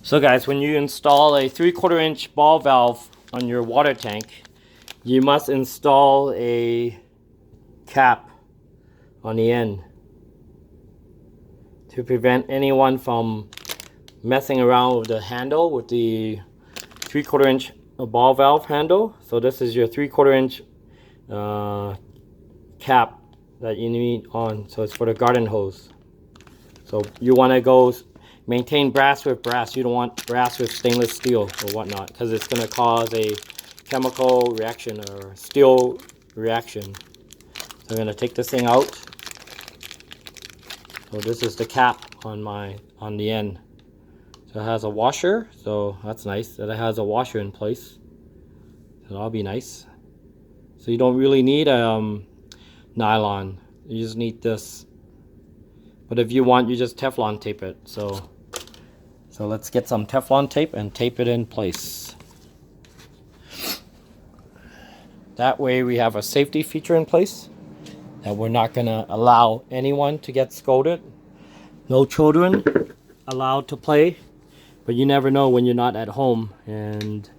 So guys, when you install a 3/4 inch ball valve on your water tank, you must install a cap on the end to prevent anyone from messing around with the handle, with the 3/4 inch ball valve handle. So this is your 3/4 inch cap that you need on. So it's for the garden hose. So you want to go maintain brass with brass. You don't want brass with stainless steel or whatnot, because it's going to cause a chemical reaction or steel reaction. So I'm going to take this thing out. So this is the cap on the end. So it has a washer, so that's nice that it has a washer in place. So that'll be nice. So you don't really need nylon. You just need this. But if you want, you just Teflon tape it. So let's get some Teflon tape and tape it in place. That way we have a safety feature in place that we're not going to allow anyone to get scolded. No children allowed to play, but you never know when you're not at home, and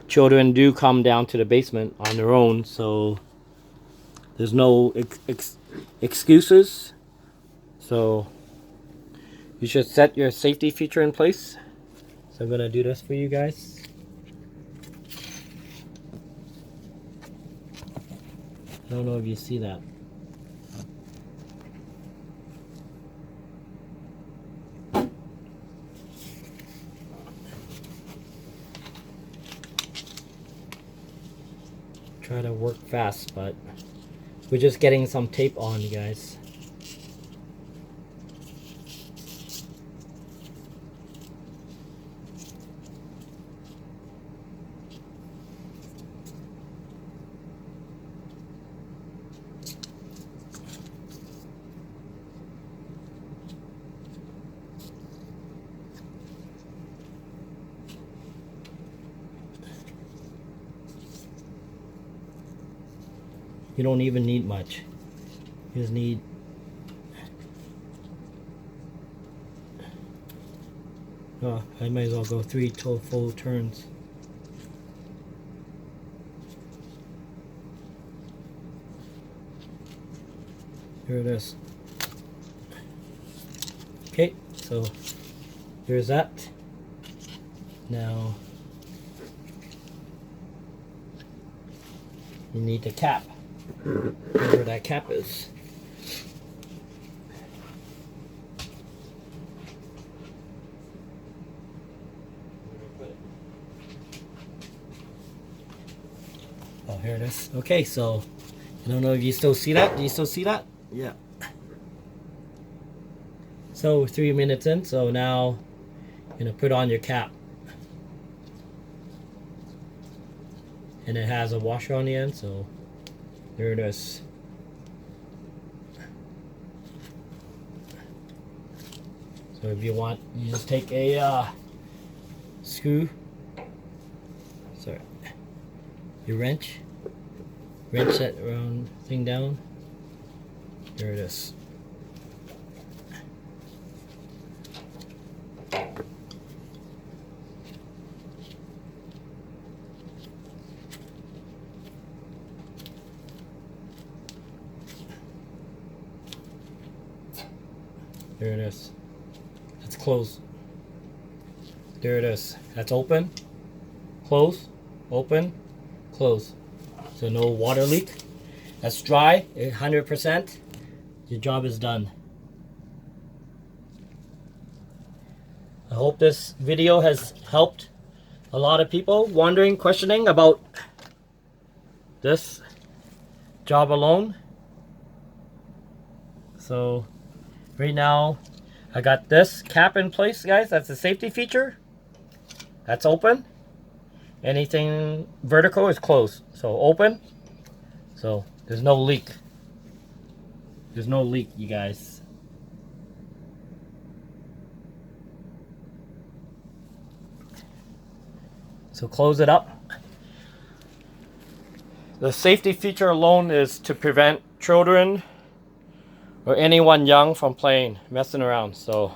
children do come down to the basement on their own, so there's no excuses. So you should set your safety feature in place. So I'm gonna do this for you guys. I don't know if you see that. Try to work fast, but we're just getting some tape on, you guys. You don't even need much. You just need I might as well go 3 full turns. Here it is. Okay, so there's that. Now you need the cap. Wherever that cap is. Oh, here it is. Okay, so I don't know if you still see that. Do you still see that? Yeah. So 3 minutes in, so now you're gonna put on your cap. And it has a washer on the end, so there it is. So if you want, you just take a screw, sorry, your wrench that round thing down. There it is. There it is. That's closed. There it is. That's open, close, open, close. So no water leak. That's dry, 100%. Your job is done. I hope this video has helped a lot of people wondering, questioning about this job alone. So right now I got this cap in place, guys. That's a safety feature. That's open. Anything vertical is closed. So open. So there's no leak. There's no leak, you guys. So close it up. The safety feature alone is to prevent children or anyone young from playing, messing around. So